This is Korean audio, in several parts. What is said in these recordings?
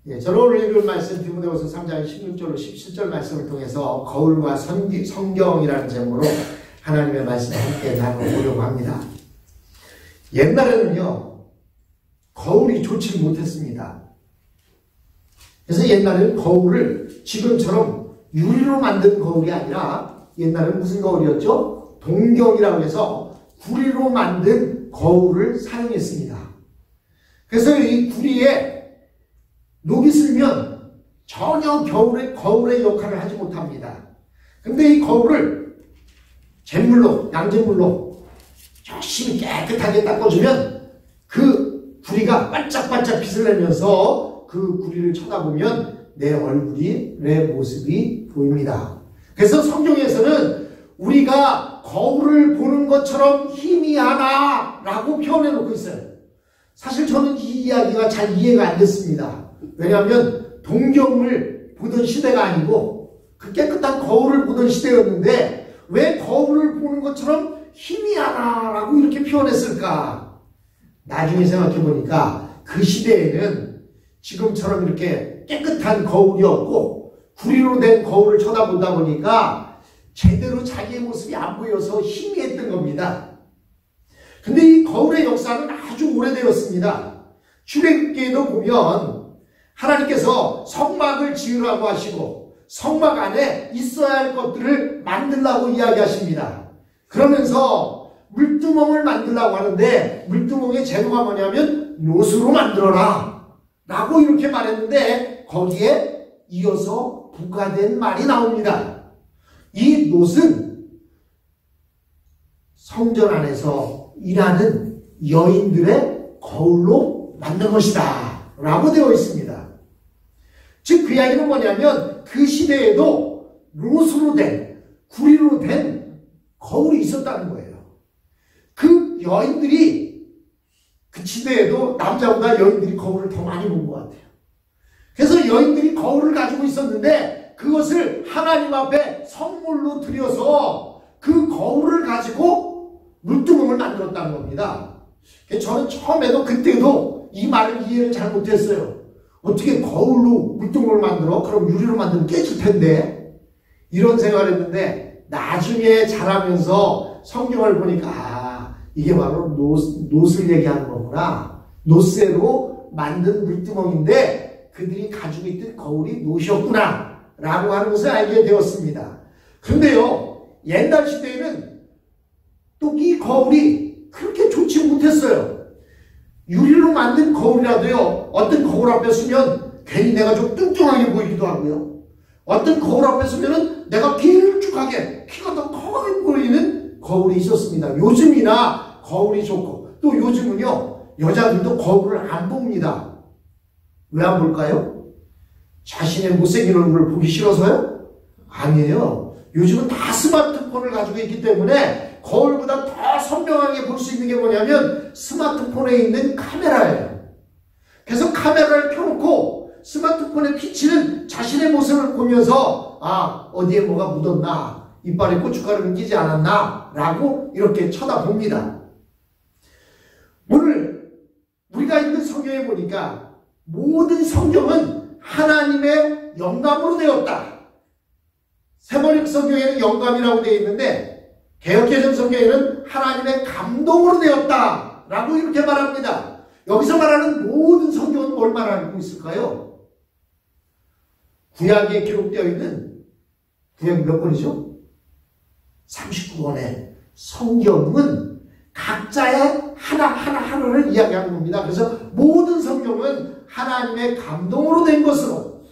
저는 오늘 읽을 말씀 디모데후서 3장 16절로 17절 말씀을 통해서 거울과 성경이라는 제목으로 하나님의 말씀을 함께 나눠보려고 합니다. 옛날에는요, 거울이 좋지 못했습니다. 그래서 옛날에는 거울을 지금처럼 유리로 만든 거울이 아니라 옛날에는 무슨 거울이었죠? 동경이라고 해서 구리로 만든 거울을 사용했습니다. 그래서 이 구리에 녹이 슬면 전혀 거울의 역할을 하지 못합니다. 근데 이 거울을 잿물로, 양잿물로 열심히 깨끗하게 닦아주면 그 구리가 반짝반짝 빛을 내면서 그 구리를 쳐다보면 내 얼굴이, 내 모습이 보입니다. 그래서 성경에서는 우리가 거울을 보는 것처럼 희미하다 라고 표현해 놓고 있어요. 사실 저는 이 이야기가 잘 이해가 안 됐습니다. 왜냐하면 동경을 보던 시대가 아니고 그 깨끗한 거울을 보던 시대였는데 왜 거울을 보는 것처럼 희미하다라고 이렇게 표현했을까? 나중에 생각해 보니까 그 시대에는 지금처럼 이렇게 깨끗한 거울이 없고 구리로 된 거울을 쳐다보다 보니까 제대로 자기의 모습이 안 보여서 희미했던 겁니다. 근데 이 거울의 역사는 아주 오래되었습니다. 출애굽기에도 보면 하나님께서 성막을 지으라고 하시고 성막 안에 있어야 할 것들을 만들라고 이야기하십니다. 그러면서 물두멍을 만들라고 하는데 물두멍의 재료가 뭐냐면 노수로 만들어라 라고 이렇게 말했는데 거기에 이어서 부가된 말이 나옵니다. 이 노은 성전 안에서 일하는 여인들의 거울로 만든 것이다 라고 되어 있습니다. 즉 그 이야기는 뭐냐면 그 시대에도 노수로 된 구리로 된 거울이 있었다는 거예요. 그 여인들이 그 시대에도 남자보다 여인들이 거울을 더 많이 본 것 같아요. 그래서 여인들이 거울을 가지고 있었는데 그것을 하나님 앞에 선물로 드려서 그 거울을 가지고 물두멍을 만들었다는 겁니다. 저는 처음에도 그때도 이 말을 이해를 잘 못했어요. 어떻게 거울로 물두멍을 만들어? 그럼 유리로 만들면 깨질 텐데. 이런 생각을 했는데 나중에 자라면서 성경을 보니까 이게 바로 노스를 얘기하는 거구나. 노쇠로 만든 물두멍인데 그들이 가지고 있던 거울이 노시였구나 라고 하는 것을 알게 되었습니다. 그런데요, 옛날 시대에는 또 이 거울이 그렇게 좋지 못했어요. 유리로 만든 거울이라도요, 어떤 거울 앞에 서면 괜히 내가 좀 뚱뚱하게 보이기도 하고요. 어떤 거울 앞에 서면은 내가 길쭉하게 키가 더 커 보이는 거울이 있었습니다. 요즘이나 거울이 좋고 또 요즘은요, 여자들도 거울을 안 봅니다. 왜 안 볼까요? 자신의 못생긴 얼굴을 보기 싫어서요? 아니에요. 요즘은 다 스마트폰을 가지고 있기 때문에 거울보다 더 선명하게 볼 수 있는 게 뭐냐면 스마트폰에 있는 카메라예요. 그래서 카메라를 켜놓고 스마트폰에 비치는 자신의 모습을 보면서 어디에 뭐가 묻었나, 이빨에 고춧가루를 끼지 않았나 라고 이렇게 쳐다봅니다. 오늘 우리가 읽는 성경에 보니까 모든 성경은 하나님의 영감으로 되었다. 세번역 성경에는 영감이라고 되어 있는데 개역개정 성경에는 하나님의 감동으로 되었다 라고 이렇게 말합니다. 여기서 말하는 모든 성경은 뭘 말하고 있을까요? 구약에 기록되어 있는 구약이 몇 권이죠? 39권의 성경은 각자의 하나하나를 이야기하는 겁니다. 그래서 모든 성경은 하나님의 감동으로 된 것으로,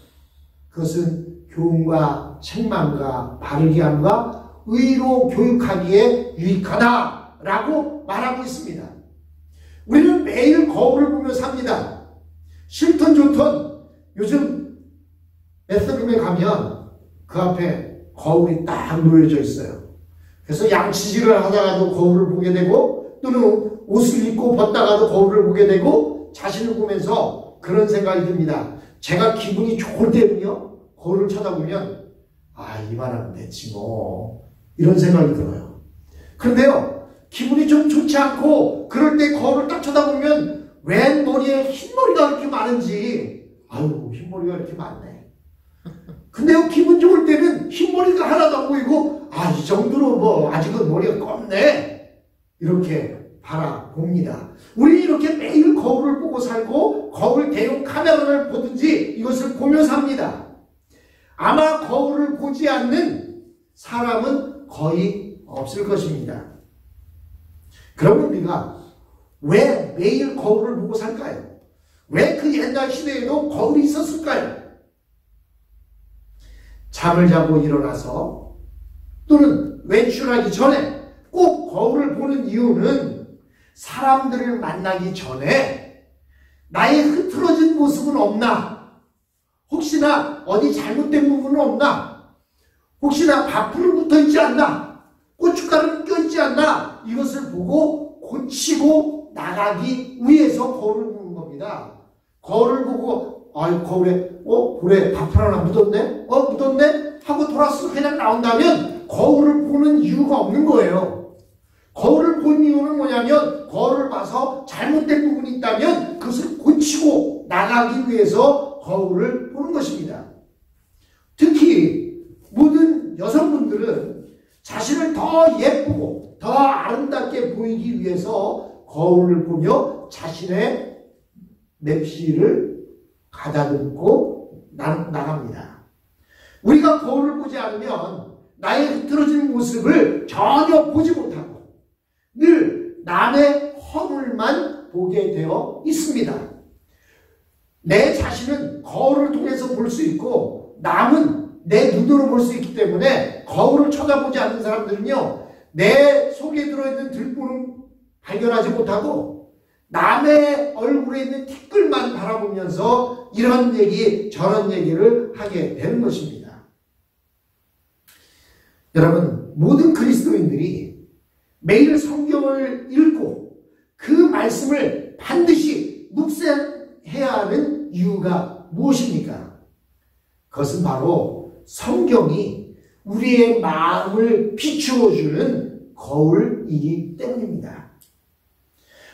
그것은 교훈과 책망과 바르게 함과 의로 교육하기에 유익하다라고 말하고 있습니다. 우리는 매일 거울을 보며 삽니다. 싫든 좋든 요즘 베스트룸에 가면 그 앞에 거울이 딱 놓여져 있어요. 그래서 양치질을 하다가도 거울을 보게 되고 또는 옷을 입고 벗다가도 거울을 보게 되고 자신을 보면서 그런 생각이 듭니다. 제가 기분이 좋을 때는요, 거울을 쳐다보면 이만하면 됐지 뭐, 이런 생각이 들어요. 그런데요, 기분이 좀 좋지 않고 그럴 때 거울을 딱 쳐다보면 웬 머리에 흰머리가 그렇게 많은지 아유, 흰머리가 이렇게 많네. 근데 기분 좋을 때는 흰머리가 하나도 안 보이고, 아, 이 정도로 뭐, 아직은 머리가 검네. 이렇게 바라봅니다. 우리 이렇게 매일 거울을 보고 살고, 거울 대용 카메라를 보든지 이것을 보며 삽니다. 아마 거울을 보지 않는 사람은 거의 없을 것입니다. 그러면 우리가 왜 매일 거울을 보고 살까요? 왜 그 옛날 시대에도 거울이 있었을까요? 잠을 자고 일어나서 또는 외출하기 전에 꼭 거울을 보는 이유는 사람들을 만나기 전에 나의 흐트러진 모습은 없나? 혹시나 어디 잘못된 부분은 없나? 혹시나 밥풀은 붙어있지 않나? 고춧가루는 껴있지 않나? 이것을 보고 고치고 나가기 위해서 거울을 보는 겁니다. 거울을 보고 거울에 볼에 밥풀 하나 묻었네? 묻었네? 하고 돌아서 그냥 나온다면 거울을 보는 이유가 없는 거예요. 거울을 본 이유는 뭐냐면 거울을 봐서 잘못된 부분이 있다면 그것을 고치고 나가기 위해서 거울을 보는 것입니다. 특히 모든 여성분들은 자신을 더 예쁘고 더 아름답게 보이기 위해서 거울을 보며 자신의 맵시를 가다듬고 나갑니다. 우리가 거울을 보지 않으면 나의 흐트러진 모습을 전혀 보지 못하고 늘 남의 허물만 보게 되어 있습니다. 내 자신은 거울을 통해서 볼 수 있고 남은 내 눈으로 볼 수 있기 때문에 거울을 쳐다보지 않는 사람들은요, 내 속에 들어있는 들보는 발견하지 못하고 남의 얼굴에 있는 티끌만 바라보면서 이런 얘기 저런 얘기를 하게 되는 것입니다. 여러분, 모든 그리스도인들이 매일 성경을 읽고 그 말씀을 반드시 묵상해야 하는 이유가 무엇입니까? 그것은 바로 성경이 우리의 마음을 비추어주는 거울이기 때문입니다.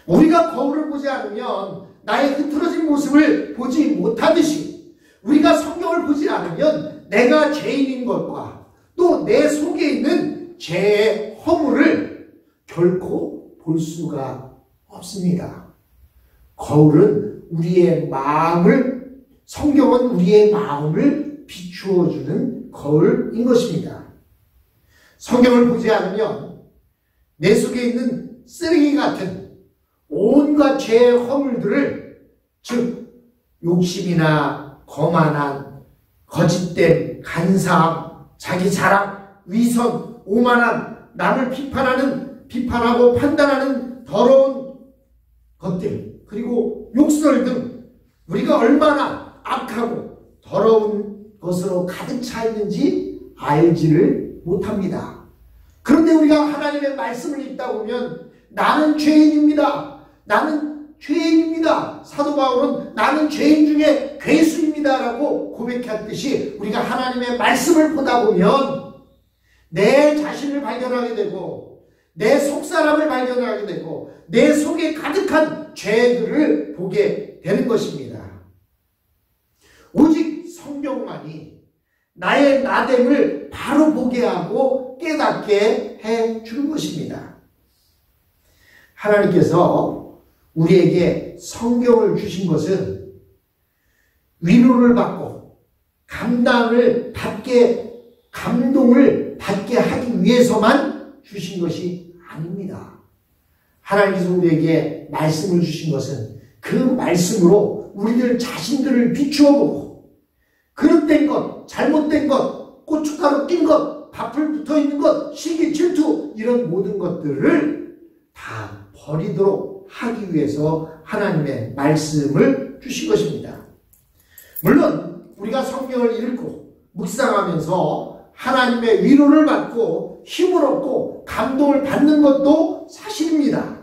우리가 거울을 보지 않으면 나의 흐트러진 모습을 보지 못하듯이 우리가 성경을 보지 않으면 내가 죄인인 것과 또 내 속에 있는 죄의 허물을 결코 볼 수가 없습니다. 거울은 우리의 마음을, 성경은 우리의 마음을 비추어주는 거울인 것입니다. 성경을 보지 않으면 내 속에 있는 쓰레기 같은 온갖 죄의 허물들을, 즉 욕심이나 거만한, 거짓된, 간사함, 자기 자랑, 위선, 오만함, 남을 비판하고 판단하는 더러운 것들, 그리고 욕설 등 우리가 얼마나 악하고 더러운 것으로 가득 차 있는지 알지를 못합니다. 그런데 우리가 하나님의 말씀을 읽다 보면 나는 죄인입니다. 나는 죄인입니다. 사도 바울은 나는 죄인 중에 괴수입니다 라고 고백했듯이 우리가 하나님의 말씀을 보다 보면 내 자신을 발견하게 되고 내 속사람을 발견하게 되고 내 속에 가득한 죄들을 보게 되는 것입니다. 오직 성경만이 나의 나됨을 바로 보게 하고 깨닫게 해주는 것입니다. 하나님께서 우리에게 성경을 주신 것은 위로를 받고 감동을 받게 하기 위해서만 주신 것이 아닙니다. 하나님께서 우리에게 말씀을 주신 것은 그 말씀으로 우리들 자신들을 비추어보고 그릇된 것, 잘못된 것, 고춧가루 낀 것, 밥풀 붙어있는 것, 시기, 질투 이런 모든 것들을 다 버리도록 하기 위해서 하나님의 말씀을 주신 것입니다. 물론 우리가 성경을 읽고 묵상하면서 하나님의 위로를 받고 힘을 얻고 감동을 받는 것도 사실입니다.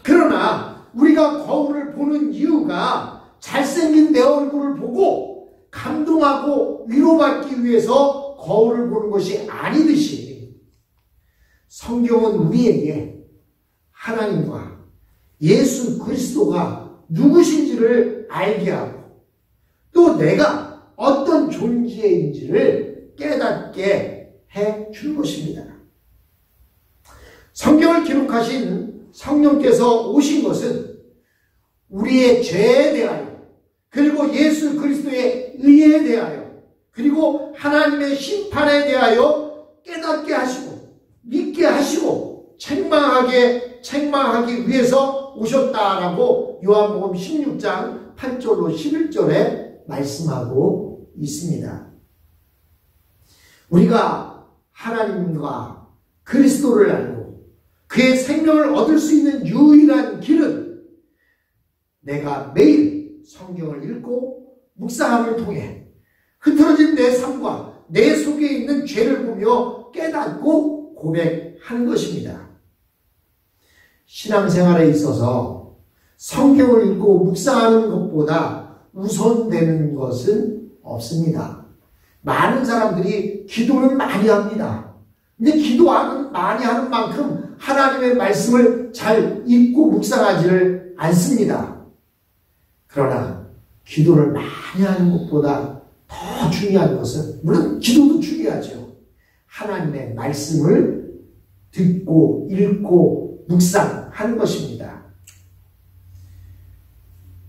그러나 우리가 거울을 보는 이유가 잘생긴 내 얼굴을 보고 감동하고 위로받기 위해서 거울을 보는 것이 아니듯이 성경은 우리에게 하나님과 예수 그리스도가 누구신지를 알게 하고 또 내가 어떤 존재인지를 깨닫게 해 줄 것입니다. 성경을 기록하신 성령께서 오신 것은 우리의 죄에 대하여, 그리고 예수 그리스도의 의에 대하여, 그리고 하나님의 심판에 대하여 깨닫게 하시고 믿게 하시고 책망하기 위해서 오셨다라고 요한복음 16장 8절로 11절에 말씀하고 있습니다. 우리가 하나님과 그리스도를 알고 그의 생명을 얻을 수 있는 유일한 길은 내가 매일 성경을 읽고 묵상함을 통해 흐트러진 내 삶과 내 속에 있는 죄를 보며 깨닫고 고백하는 것입니다. 신앙생활에 있어서 성경을 읽고 묵상하는 것보다 우선되는 것은 없습니다. 많은 사람들이 기도는 많이 합니다. 근데 기도하는 많이 하는 만큼 하나님의 말씀을 잘 읽고 묵상하지를 않습니다. 그러나 기도를 많이 하는 것보다 더 중요한 것은, 물론 기도도 중요하죠. 하나님의 말씀을 듣고 읽고 묵상하는 것입니다.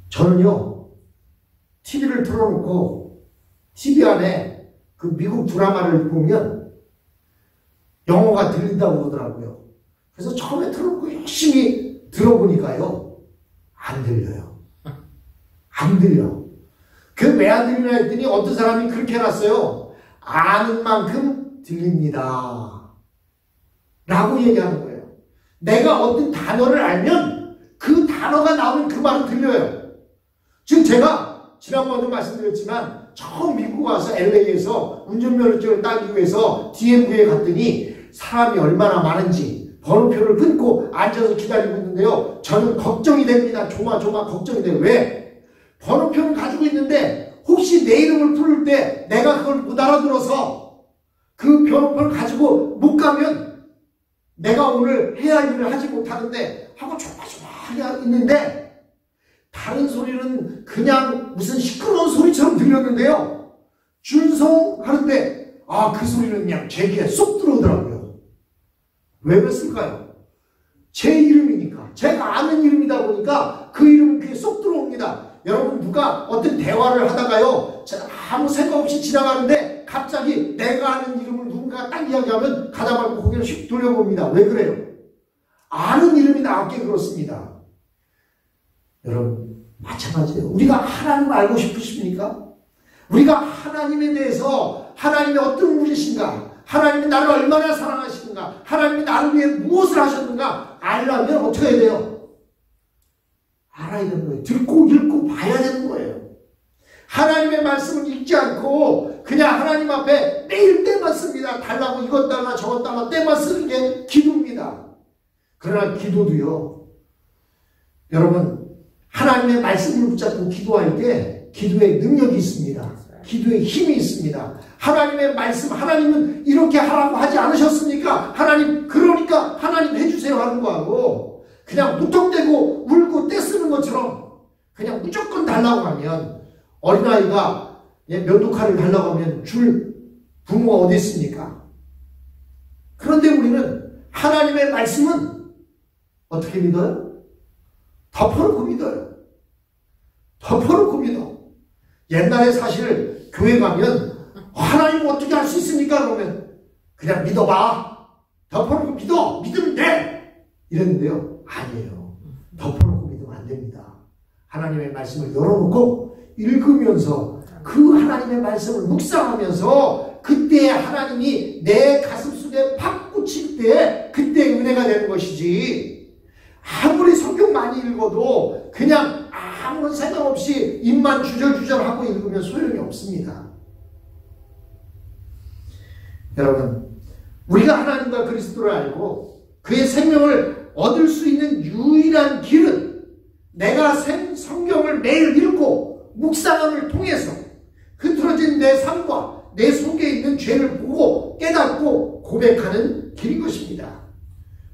저는요, TV를 틀어놓고 TV 안에 그 미국 드라마를 보면 영어가 들린다고 그러더라고요. 그래서 처음에 틀어놓고 열심히 들어보니까요, 안 들려요. 안 들려. 그 왜 안 들리나 했더니 어떤 사람이 그렇게 해놨어요. 아는 만큼 들립니다 라고 얘기하는 거예요. 내가 어떤 단어를 알면 그 단어가 나오면 그 말은 들려요. 지금 제가 지난번에도 말씀드렸지만 처음 미국 와서 LA에서 운전면허증을 따기 위해서 DMV에 갔더니 사람이 얼마나 많은지 번호표를 끊고 앉아서 기다리고 있는데요. 저는 걱정이 됩니다. 조마조마 걱정이 돼요. 왜? 번호표를 가지고 있는데 혹시 내 이름을 부를 때 내가 그걸 못 알아들어서 그 번호표를 가지고 못 가면 내가 오늘 해야 할 일을 하지 못하는데 하고 조마조마 있는데 다른 소리는 그냥 무슨 시끄러운 소리처럼 들렸는데요. 준송하는데 그 소리는 그냥 제 귀에 쏙 들어오더라고요. 왜 그랬을까요? 제 이름이니까, 제가 아는 이름이다 보니까 그 이름은 귀에 쏙 들어옵니다. 여러분, 누가 어떤 대화를 하다가요, 아무 생각 없이 지나가는데 갑자기 내가 아는 이름을 누군가 딱 이야기하면 가다 말고 고개를 휙 돌려봅니다. 왜 그래요? 아는 이름이 나왔기에 그렇습니다. 여러분, 마찬가지예요. 우리가 하나님을 알고 싶으십니까? 우리가 하나님에 대해서, 하나님이 어떤 분이신가, 하나님이 나를 얼마나 사랑하시는가, 하나님이 나를 위해 무엇을 하셨는가 알려면 어떻게 해야 돼요? 알아야 되는 거예요. 듣고 읽고 봐야 되는 거예요. 하나님의 말씀을 읽지 않고 그냥 하나님 앞에 매일 때만 씁니다. 달라고 이것 달라 저것 달라 때만 쓰는 게 기도입니다. 그러나 기도도요, 여러분, 하나님의 말씀을 붙잡고 기도할 때 기도의 능력이 있습니다. 기도의 힘이 있습니다. 하나님의 말씀, 하나님은 이렇게 하라고 하지 않으셨습니까? 하나님, 그러니까 하나님 해주세요 하는 거하고 그냥 무턱대고 울고 떼쓰는 것처럼 그냥 무조건 달라고 하면, 어린아이가 면도칼을 달라고 하면 줄 부모가 어디 있습니까? 그런데 우리는 하나님의 말씀은 어떻게 믿어요? 덮어놓고 믿어요. 덮어놓고 믿어. 옛날에 사실 교회 가면 하나님 어떻게 할 수 있습니까? 그러면 그냥 믿어봐. 덮어놓고 믿어. 믿으면 돼. 이랬는데요. 아니에요. 덮어놓고 믿으면 안 됩니다. 하나님의 말씀을 열어놓고 읽으면서 그 하나님의 말씀을 묵상하면서 그때 하나님이 내 가슴 속에 팍 꽂힐 때 그때 은혜가 되는 것이지, 아무리 성경 많이 읽어도 그냥 아무런 생각 없이 입만 주절주절 하고 읽으면 소용이 없습니다. 여러분, 우리가 하나님과 그리스도를 알고 그의 생명을 얻을 수 있는 유일한 길은 내가 성경을 매일 읽고 묵상함을 통해서 흐트러진 내 삶과 내 속에 있는 죄를 보고 깨닫고 고백하는 길인 것입니다.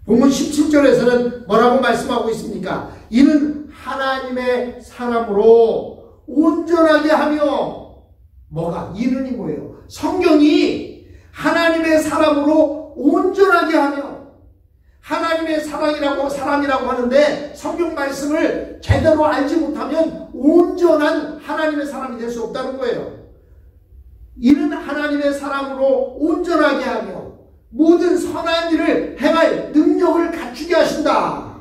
본문 17절에서는 뭐라고 말씀하고 있습니까? 이는 하나님의 사람으로 온전하게 하며, 뭐가? 이는이 뭐예요? 성경이 하나님의 사람으로 온전하게 하며, 하나님의 사람이라고 하는데 성경 말씀을 제대로 알지 못하면 온전한 하나님의 사람이 될 수 없다는 거예요. 이는 하나님의 사람으로 온전하게 하며 모든 선한 일을 행할 능력을 갖추게 하신다.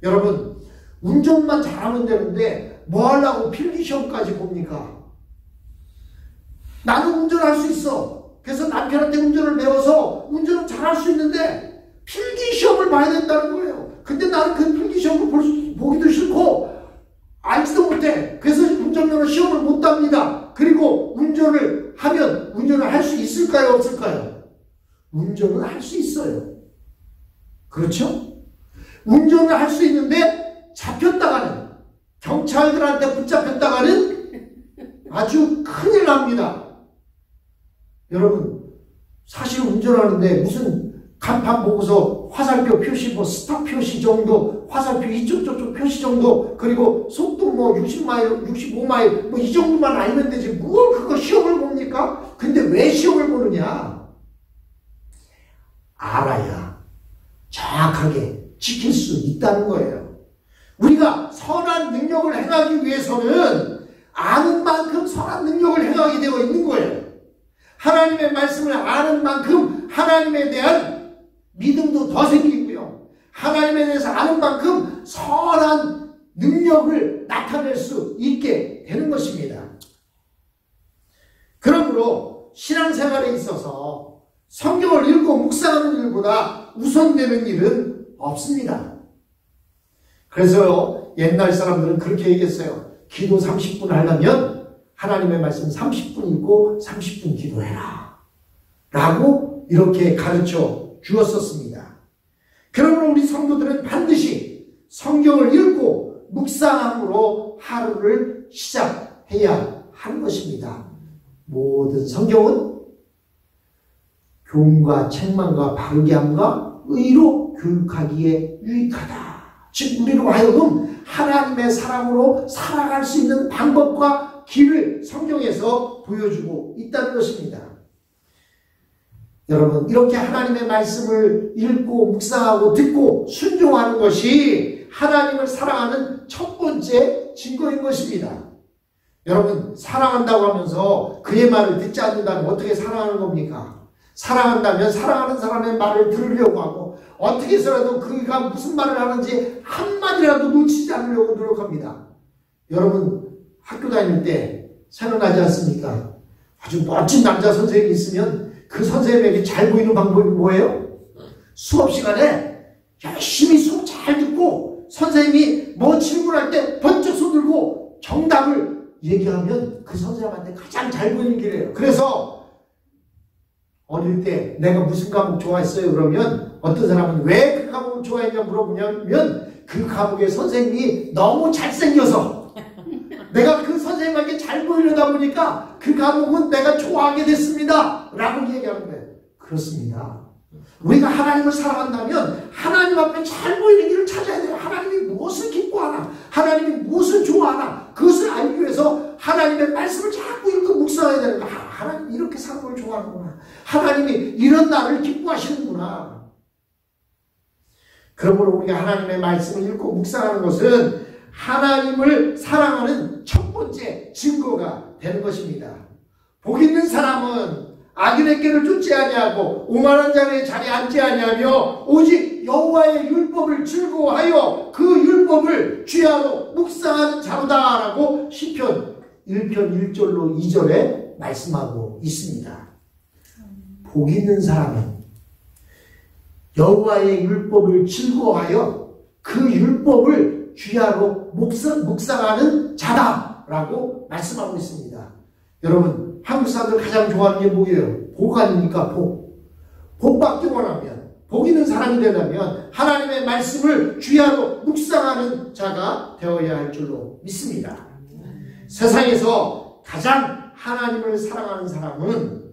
여러분, 운전만 잘하면 되는데 뭐 하려고 필기시험까지 봅니까? 나는 운전할 수 있어. 그래서 남편한테 운전을 배워서 운전을 잘할 수 있는데 필기시험을 봐야 된다는 거예요. 근데 나는 그 필기시험을 보기도 싫고 알지도 못해. 그래서 운전면허 시험을 못 답니다. 그리고 운전을 하면 운전을 할 수 있을까요? 없을까요? 운전은 할 수 있어요. 그렇죠? 운전을 할 수 있는데 잡혔다가는, 경찰들한테 붙잡혔다가는 아주 큰일 납니다. 여러분, 사실 운전하는데 무슨 간판 보고서 화살표 표시, 뭐 스탑 표시 정도, 화살표 이쪽 저쪽 표시 정도, 그리고 속도 뭐 60마일, 65마일 뭐 이 정도만 알면 되지 뭘 그거 시험을 봅니까? 근데 왜 시험을 보느냐? 알아야 정확하게 지킬 수 있다는 거예요. 우리가 선한 능력을 행하기 위해서는 아는 만큼 선한 능력을 행하게 되어 있는 거예요. 하나님의 말씀을 아는 만큼 하나님에 대한 믿음도 더 생기고요. 하나님에 대해서 아는 만큼 선한 능력을 나타낼 수 있게 되는 것입니다. 그러므로 신앙생활에 있어서 성경을 읽고 묵상하는 일보다 우선되는 일은 없습니다. 그래서 옛날 사람들은 그렇게 얘기했어요. 기도 30분 하려면 하나님의 말씀 30분 읽고 30분 기도해라 라고 이렇게 가르쳐 주었었습니다. 그러므로 우리 성도들은 반드시 성경을 읽고 묵상함으로 하루를 시작해야 하는 것입니다. 모든 성경은 교훈과 책망과 바르게 함과 의로 교육하기에 유익하다. 즉 우리로 하여금 하나님의 사람으로 살아갈 수 있는 방법과 길을 성경에서 보여주고 있다는 것입니다. 여러분, 이렇게 하나님의 말씀을 읽고 묵상하고 듣고 순종하는 것이 하나님을 사랑하는 첫 번째 증거인 것입니다. 여러분, 사랑한다고 하면서 그의 말을 듣지 않는다면 어떻게 사랑하는 겁니까? 사랑한다면 사랑하는 사람의 말을 들으려고 하고 어떻게 해서라도 그가 무슨 말을 하는지 한마디라도 놓치지 않으려고 노력합니다. 여러분, 학교 다닐 때 생각나지 않습니까? 아주 멋진 남자 선생님이 있으면 그 선생님에게 잘 보이는 방법이 뭐예요? 수업 시간에 열심히 수업 잘 듣고 선생님이 뭐 질문할 때 번쩍 손들고 정답을 얘기하면 그 선생님한테 가장 잘 보이는 길이에요. 그래서 어릴 때 내가 무슨 과목 좋아했어요? 그러면 어떤 사람은 왜 그 과목을 좋아했냐 물어보냐면 그 과목의 선생님이 너무 잘생겨서 내가 그 선생님에게 잘 보이려다 보니까 그 과목은 내가 좋아하게 됐습니다 라고 얘기하는 거예요. 그렇습니다. 우리가 하나님을 사랑한다면 하나님 앞에 잘 보이는 길을 찾아야 돼요. 하나님이 무엇을 기뻐하나, 하나님이 무엇을 좋아하나 그것을 알기 위해서 하나님의 말씀을 자꾸 읽고 묵상해야 되는 거야. 하나님이 이렇게 사는 걸 좋아하는구나. 하나님이 이런 나를 기뻐하시는구나. 그러므로 우리가 하나님의 말씀을 읽고 묵상하는 것은 하나님을 사랑하는 첫 번째 증거가 되는 것입니다. 복 있는 사람은 악인의 길을 쫓지 아니하고 오만한 자의 자리에 앉지 아니하며 오직 여호와의 율법을 즐거워하여 그 율법을 주야로 묵상하는 자로다라고 시편 1편 1절로 2절에 말씀하고 있습니다. 복 있는 사람은 여호와의 율법을 즐거워하여 그 율법을 주야로 묵상하는 자다라고 말씀하고 있습니다. 여러분, 한국 사람들 가장 좋아하는 게 뭐예요? 복 아닙니까? 복 받기 원하면, 복 있는 사람이 되려면 하나님의 말씀을 주야로 묵상하는 자가 되어야 할 줄로 믿습니다. 세상에서 가장 하나님을 사랑하는 사람은,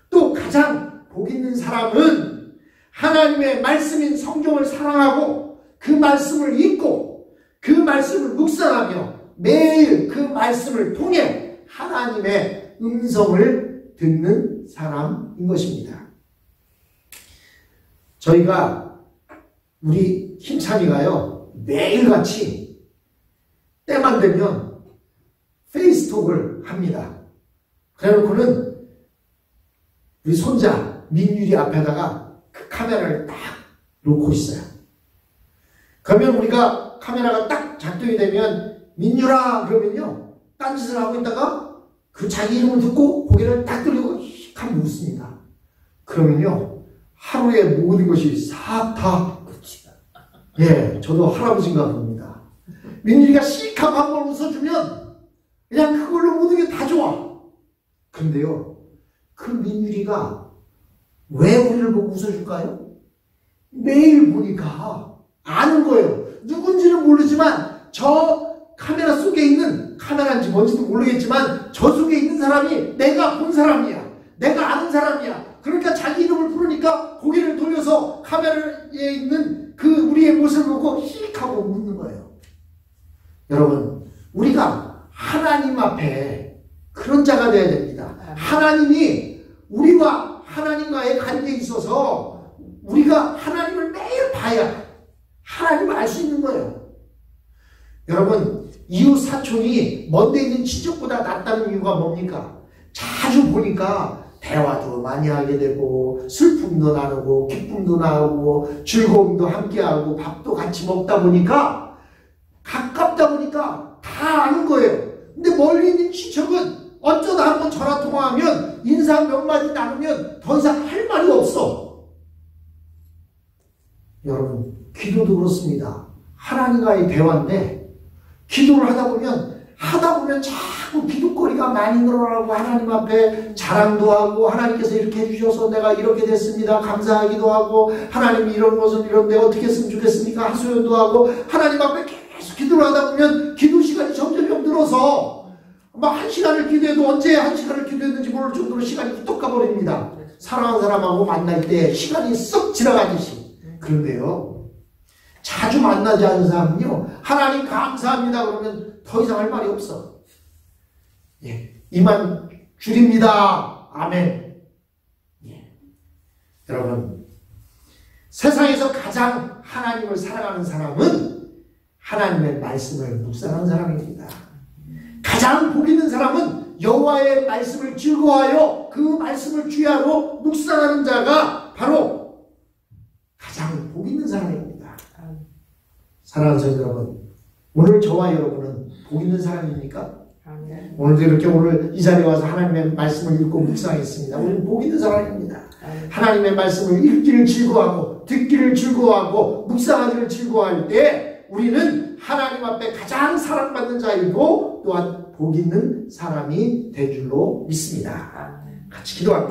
또 가장 복 있는 사람은 하나님의 말씀인 성경을 사랑하고 그 말씀을 읽고 그 말씀을 묵상하며 매일 그 말씀을 통해 하나님의 음성을 듣는 사람인 것입니다. 저희가 우리 힘찬이가요 매일같이 때만 되면 페이스톡을 합니다. 그래놓고는 우리 손자 민율이 앞에다가 그 카메라를 딱 놓고 있어요. 그러면 우리가 카메라가 딱 작동이 되면 민율아 그러면요 딴짓을 하고 있다가 그 자기 이름을 듣고 고개를 딱 들고 휙 하면 웃습니다. 그러면요 하루의 모든 것이 싹 다 예, 저도 할아버지인가 봅니다. 민율이가 씩 하고 한 번 웃어주면 그냥 그걸로 모든 게 다 좋아. 근데요 그 민율이가 왜 우리를 보고 웃어줄까요? 매일 보니까 아는 거예요. 누군지는 모르지만 저 카메라 속에 있는, 카메라인지 뭔지도 모르겠지만 저 속에 있는 사람이 내가 본 사람이야. 내가 아는 사람이야. 그러니까 자기 이름을 부르니까 고개를 돌려서 카메라에 있는 그 우리의 모습을 보고 휙 하고 웃는 거예요. 여러분, 우리가 하나님 앞에 그런 자가 되어야 됩니다. 하나님이 우리와 하나님과의 관계에 있어서 우리가 하나님을 매일 봐야 하나님을 알 수 있는 거예요. 여러분, 이웃 사촌이 먼데 있는 친척보다 낫다는 이유가 뭡니까? 자주 보니까 대화도 많이 하게 되고 슬픔도 나누고 기쁨도 나누고 즐거움도 함께하고 밥도 같이 먹다 보니까 가깝다 보니까 다 아는 거예요. 근데 멀리 있는 친척은 어쩌다 한번 전화 통화하면 인사 몇 마디 나누면 더 이상 할 말이 없어. 여러분, 기도도 그렇습니다. 하나님과의 대화인데 기도를 하다 보면 자꾸 기도거리가 많이 늘어나고 하나님 앞에 자랑도 하고 하나님께서 이렇게 해주셔서 내가 이렇게 됐습니다. 감사하기도 하고 하나님이 이런 것을 이런데 어떻게 했으면 좋겠습니까? 하소연도 하고 하나님 앞에 계속 기도를 하다 보면 기도 시간이 점점 늘어서 막 1시간을 기도해도 언제 1시간을 기도했는지 모를 정도로 시간이 뚝 가버립니다. 사랑하는 사람하고 만날 때 시간이 썩 지나가듯이. 그런데요, 자주 만나지 않은 사람은요, 하나님 감사합니다 그러면 더 이상 할 말이 없어. 예, 이만 줄입니다. 아멘. 예. 여러분, 세상에서 가장 하나님을 사랑하는 사람은 하나님의 말씀을 묵상하는 사람입니다. 가장 복 있는 사람은 여호와의 말씀을 즐거워하여 그 말씀을 주야로 묵상하는 자가 바로 가장 복 있는 사람입니다. 사랑하는 성도 여러분, 오늘 저와 여러분은 복 있는 사람입니까? 오늘도 이렇게 오늘 이 자리에 와서 하나님의 말씀을 읽고 묵상했습니다. 우리는 복 있는 사람입니다. 하나님의 말씀을 읽기를 즐거워하고 듣기를 즐거워하고 묵상하기를 즐거워할 때 우리는 하나님 앞에 가장 사랑받는 자이고 또한 복 있는 사람이 될 줄로 믿습니다. 같이 기도합니다.